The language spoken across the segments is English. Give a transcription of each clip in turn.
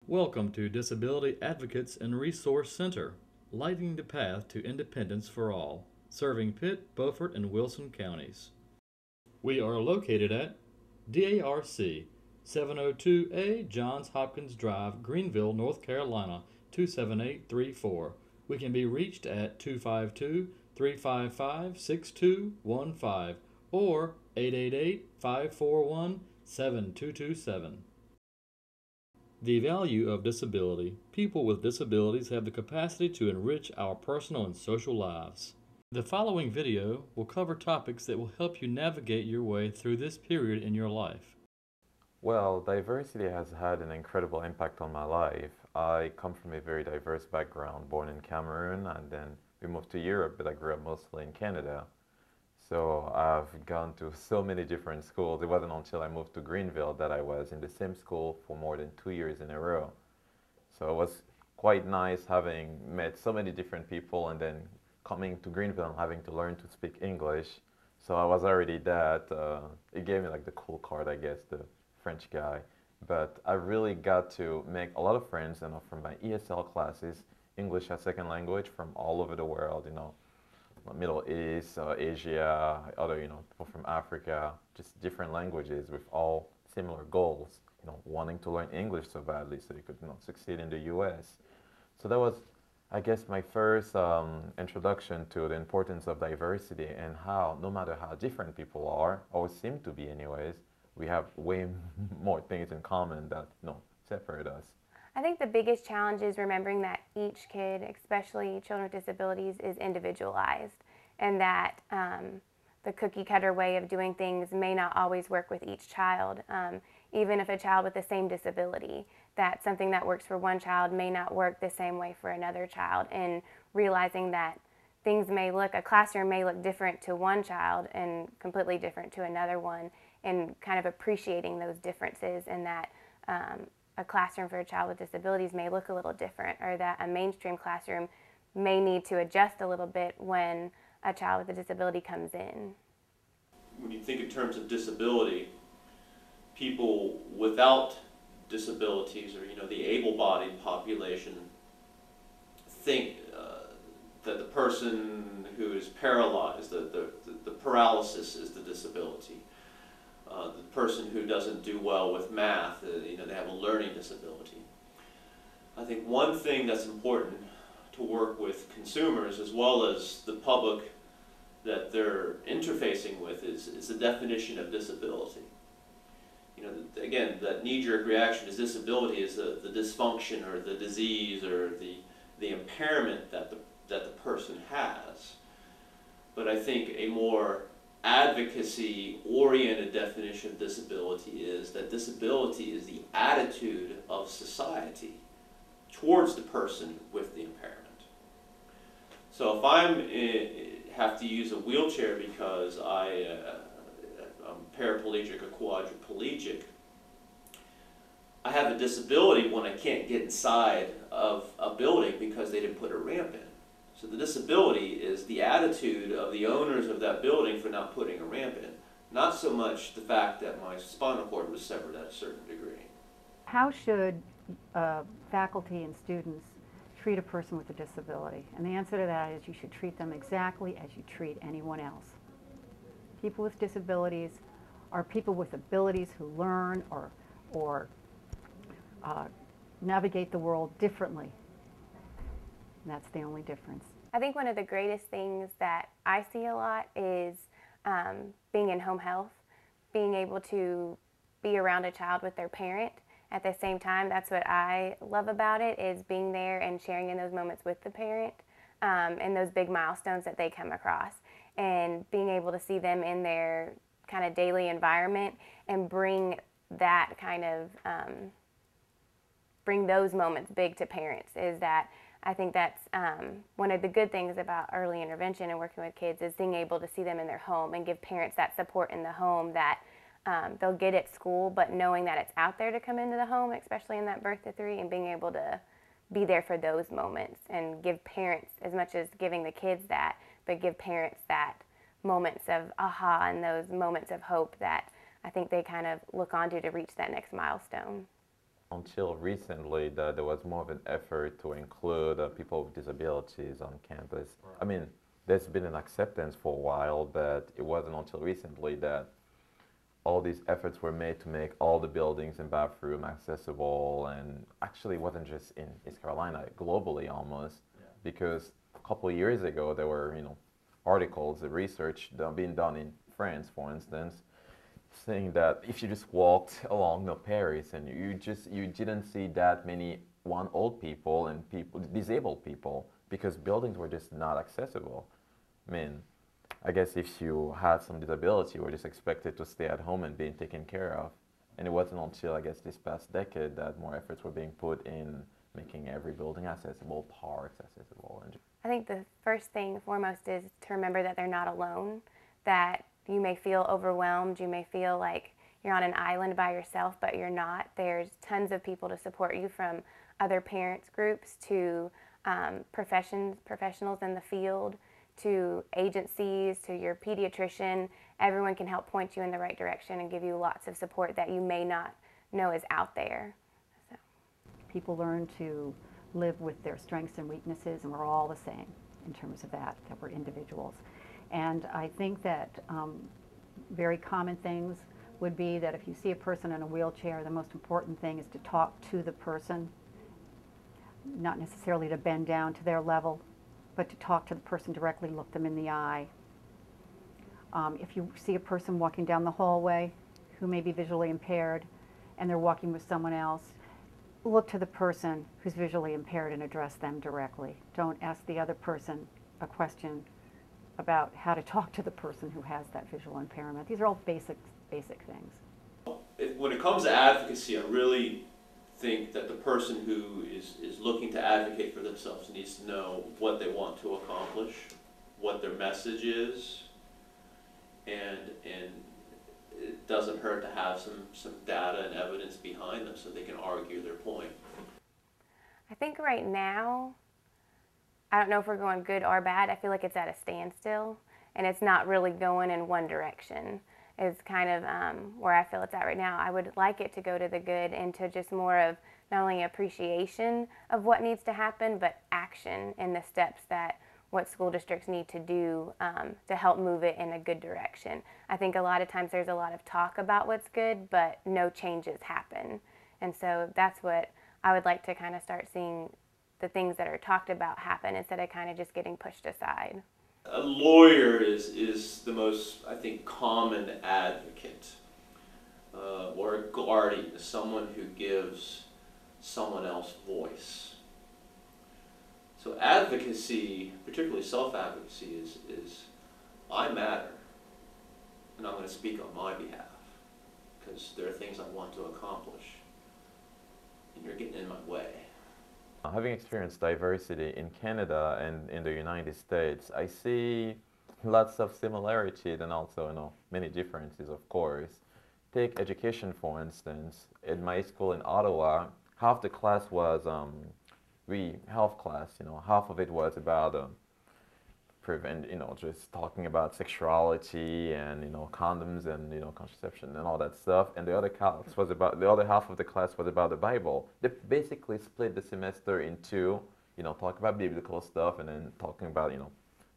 Welcome to Disability Advocates and Resource Center, lighting the path to independence for all, serving Pitt, Beaufort, and Wilson counties. We are located at DARC 702A Johns Hopkins Drive, Greenville, North Carolina 27834. We can be reached at 252 355 6215 or 888 541 7227. The value of disability. People with disabilities have the capacity to enrich our personal and social lives. The following video will cover topics that will help you navigate your way through this period in your life. Well, diversity has had an incredible impact on my life. I come from a very diverse background, born in Cameroon, and then we moved to Europe, but I grew up mostly in Canada. So I've gone to so many different schools. It wasn't until I moved to Greenville that I was in the same school for more than 2 years in a row. So it was quite nice having met so many different people and then coming to Greenville and having to learn to speak English. So I was already that. It gave me like the cool card, I guess, the French guy. But I really got to make a lot of friends, from my ESL classes, English as second language from all over the world, Middle East, Asia, other, people from Africa, just different languages with all similar goals, wanting to learn English so badly so you could, succeed in the US. So that was, I guess, my first introduction to the importance of diversity and how, no matter how different people are, or seem to be anyways, we have way more things in common that, separate us. I think the biggest challenge is remembering that each kid, especially children with disabilities, is individualized, and that the cookie cutter way of doing things may not always work with each child. Even if a child with the same disability, that something that works for one child may not work the same way for another child, and realizing that a classroom may look different to one child and completely different to another one, and kind of appreciating those differences, and that a classroom for a child with disabilities may look a little different, or that a mainstream classroom may need to adjust a little bit when a child with a disability comes in. When you think in terms of disability, people without disabilities, or the able-bodied population, think that the person who is paralyzed, the paralysis is the disability. The person who doesn't do well with math, they have a learning disability. I think one thing that's important to work with consumers as well as the public that they're interfacing with is the definition of disability. Again, that knee-jerk reaction is disability is the dysfunction or the disease or the impairment that the person has. But I think a more advocacy-oriented definition of disability is that disability is the attitude of society towards the person with the impairment. So if I have to use a wheelchair because I'm paraplegic or quadriplegic, I have a disability when I can't get inside of a building because they didn't put a ramp in. So the disability is the attitude of the owners of that building for not putting a ramp in, not so much the fact that my spinal cord was severed at a certain degree. How should faculty and students treat a person with a disability? And the answer to that is you should treat them exactly as you treat anyone else. People with disabilities are people with abilities who learn or navigate the world differently. And that's the only difference. I think one of the greatest things that I see a lot is being in home health, being able to be around a child with their parent at the same time. That's what I love about it, is being there and sharing in those moments with the parent and those big milestones that they come across, and being able to see them in their kind of daily environment and bring that kind of, bring those moments big to parents. Is that I think that's one of the good things about early intervention and working with kids, is being able to see them in their home and give parents that support in the home that they'll get at school, but knowing that it's out there to come into the home, especially in that birth to 3, and being able to be there for those moments and give parents, as much as giving the kids that, but give parents that moments of aha and those moments of hope that I think they kind of look onto to reach that next milestone. Until recently, that there was more of an effort to include people with disabilities on campus. Right. I mean, there's been an acceptance for a while, but it wasn't until recently that all these efforts were made to make all the buildings and bathroom accessible. And actually, it wasn't just in East Carolina, globally almost, Yeah. because a couple of years ago there were, articles, the research being done in France, for instance, saying that if you just walked along Paris and you didn't see that many old people and disabled people, because buildings were just not accessible. I mean, I guess if you had some disability, you were just expected to stay at home and being taken care of. And it wasn't until, I guess, this past decade that more efforts were being put in making every building accessible, parks accessible. And I think the first thing foremost is to remember that they're not alone, that you may feel overwhelmed, you may feel like you're on an island by yourself, but you're not. There's tons of people to support you, from other parents groups to professionals in the field, to agencies, to your pediatrician. Everyone can help point you in the right direction and give you lots of support that you may not know is out there. So. People learn to live with their strengths and weaknesses, and we're all the same in terms of that we're individuals. And I think that very common things would be that if you see a person in a wheelchair, the most important thing is to talk to the person, not necessarily to bend down to their level, but to talk to the person directly, look them in the eye. If you see a person walking down the hallway who may be visually impaired and they're walking with someone else, look to the person who's visually impaired and address them directly. Don't ask the other person a question about how to talk to the person who has that visual impairment. These are all basic things. When it comes to advocacy, I really think that the person who is looking to advocate for themselves needs to know what they want to accomplish, what their message is, and it doesn't hurt to have some data and evidence behind them so they can argue their point. I think right now, I don't know if we're going good or bad. I feel like it's at a standstill, and it's not really going in one direction. Is kind of where I feel it's at right now. I would like it to go to the good and to just more of not only appreciation of what needs to happen, but action in the steps that what school districts need to do to help move it in a good direction. I think a lot of times there's a lot of talk about what's good, but no changes happen. And so that's what I would like to kind of start seeing, the things that are talked about happen instead of kind of just getting pushed aside. A lawyer is the most, I think, common advocate, or a guardian, someone who gives someone else voice. So advocacy, particularly self-advocacy, is I matter, and I'm going to speak on my behalf, because there are things I want to accomplish, and you're getting in my way. Having experienced diversity in Canada and in the United States, I see lots of similarities and also, many differences, of course. Take education, for instance. In my school in Ottawa, half the class was health class. Half of it was about just talking about sexuality and condoms and contraception and all that stuff. And the other half of the class was about the Bible. They basically split the semester in two. Talk about biblical stuff and then talking about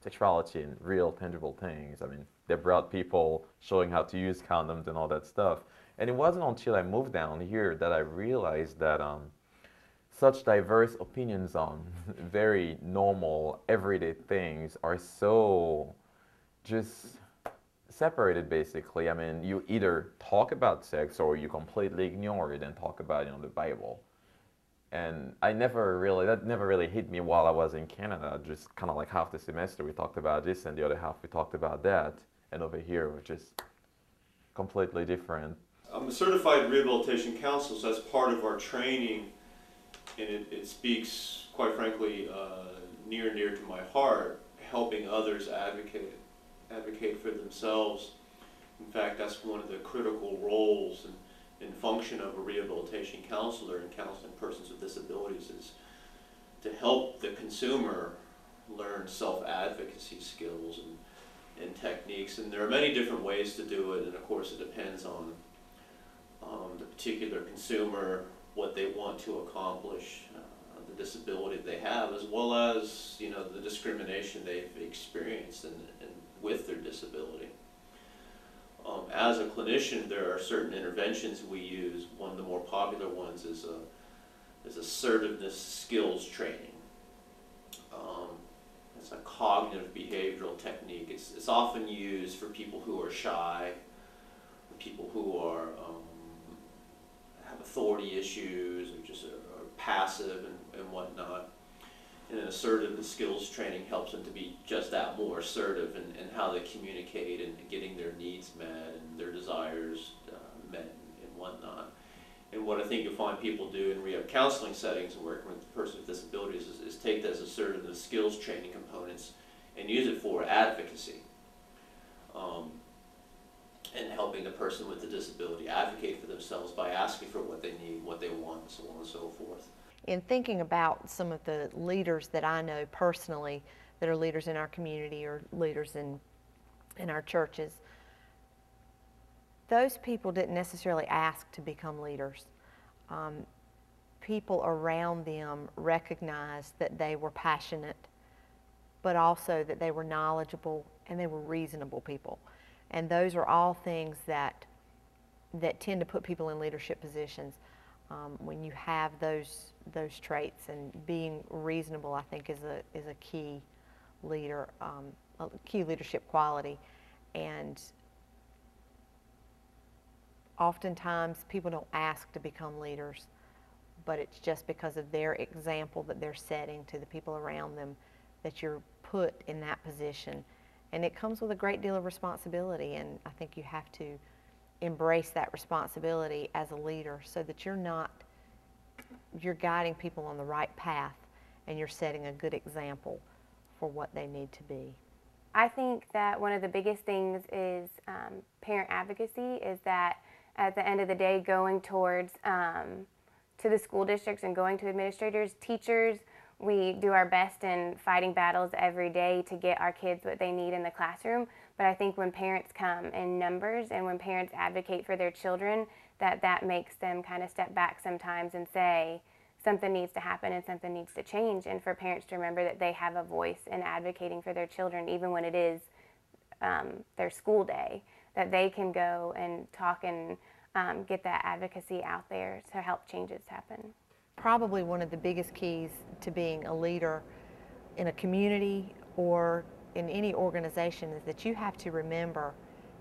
sexuality and real tangible things. I mean, they brought people showing how to use condoms and all that stuff. And it wasn't until I moved down here that I realized that such diverse opinions on very normal, everyday things are so just separated, basically. I mean, you either talk about sex or you completely ignore it and talk about, the Bible. And that never really hit me while I was in Canada. Just kind of like half the semester we talked about this and the other half we talked about that. And over here we're just completely different. I'm a certified rehabilitation counselor, so that's part of our training. And it speaks, quite frankly, near and dear to my heart, helping others advocate for themselves. In fact, that's one of the critical roles and function of a rehabilitation counselor in counseling persons with disabilities, is to help the consumer learn self-advocacy skills and techniques. And there are many different ways to do it, and of course it depends on the particular consumer, what they want to accomplish, the disability they have, as well as, you know, the discrimination they've experienced with their disability. As a clinician, there are certain interventions we use. One of the more popular ones is assertiveness skills training. It's a cognitive behavioral technique. It's often used for people who are shy, people who are have authority issues, or just are passive and whatnot. And an assertiveness skills training helps them to be just that, more assertive in how they communicate and getting their needs met and their desires met and whatnot. And what I think you'll find people do in rehab counseling settings and working with a person with disabilities is take those assertiveness skills training components and use it for advocacy. And helping the person with the disability advocate for themselves by asking for what they need, what they want, and so on and so forth. In thinking about some of the leaders that I know personally that are leaders in our community or leaders in our churches, those people didn't necessarily ask to become leaders. People around them recognized that they were passionate, but also that they were knowledgeable and they were reasonable people. And those are all things that tend to put people in leadership positions. When you have those traits, and being reasonable, I think is a key leader, a key leadership quality. And oftentimes people don't ask to become leaders, but it's just because of their example that they're setting to the people around them that you're put in that position. And it comes with a great deal of responsibility, and I think you have to embrace that responsibility as a leader so that you're guiding people on the right path and you're setting a good example for what they need to be. I think that one of the biggest things is parent advocacy, is that at the end of the day, going towards to the school districts and going to administrators, teachers, we do our best in fighting battles every day to get our kids what they need in the classroom. But I think when parents come in numbers and when parents advocate for their children, that makes them kind of step back sometimes and say something needs to happen and something needs to change. And for parents to remember that they have a voice in advocating for their children, even when it is their school day, that they can go and talk and get that advocacy out there to help changes happen. Probably one of the biggest keys to being a leader in a community or in any organization is that you have to remember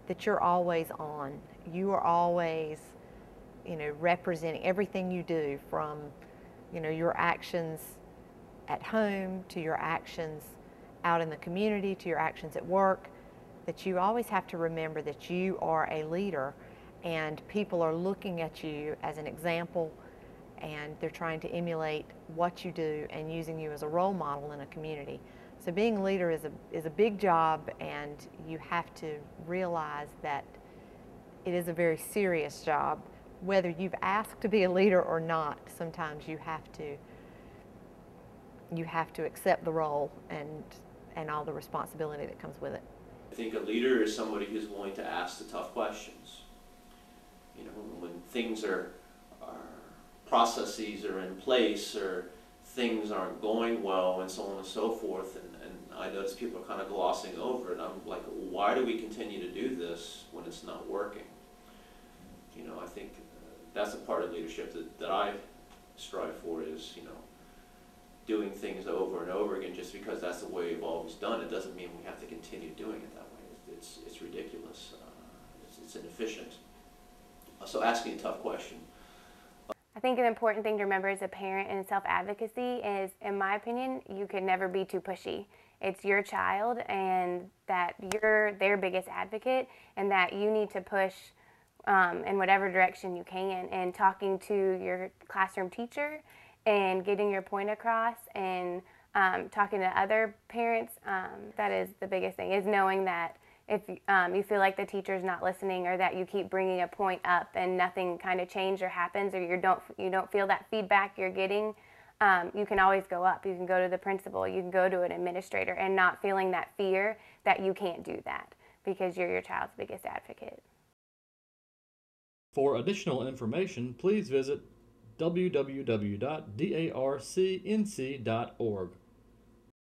that you're always on. You are always, representing everything you do, from, your actions at home to your actions out in the community to your actions at work, that you always have to remember that you are a leader and people are looking at you as an example, and they're trying to emulate what you do and using you as a role model in a community. So being a leader is a big job, and you have to realize that it is a very serious job. Whether you've asked to be a leader or not, sometimes you have to accept the role and all the responsibility that comes with it. I think a leader is somebody who's willing to ask the tough questions. When things processes are in place, or things aren't going well, and so on and so forth, and I notice people are kind of glossing over it. I'm like, why do we continue to do this when it's not working? I think that's a part of leadership that I strive for, is, doing things over and over again just because that's the way we've always done it doesn't mean we have to continue doing it that way. It's ridiculous. It's inefficient. So asking a tough question. I think an important thing to remember as a parent in self-advocacy is, in my opinion, you could never be too pushy. It's your child, and that you're their biggest advocate, and that you need to push in whatever direction you can, and talking to your classroom teacher and getting your point across, and talking to other parents. That is the biggest thing, is knowing that if you feel like the teacher's not listening, or that you keep bringing a point up and nothing kind of changes or happens, or you don't feel that feedback you're getting, you can always go up. You can go to the principal, you can go to an administrator, and not feeling that fear that you can't do that because you're your child's biggest advocate. For additional information, please visit www.darcnc.org.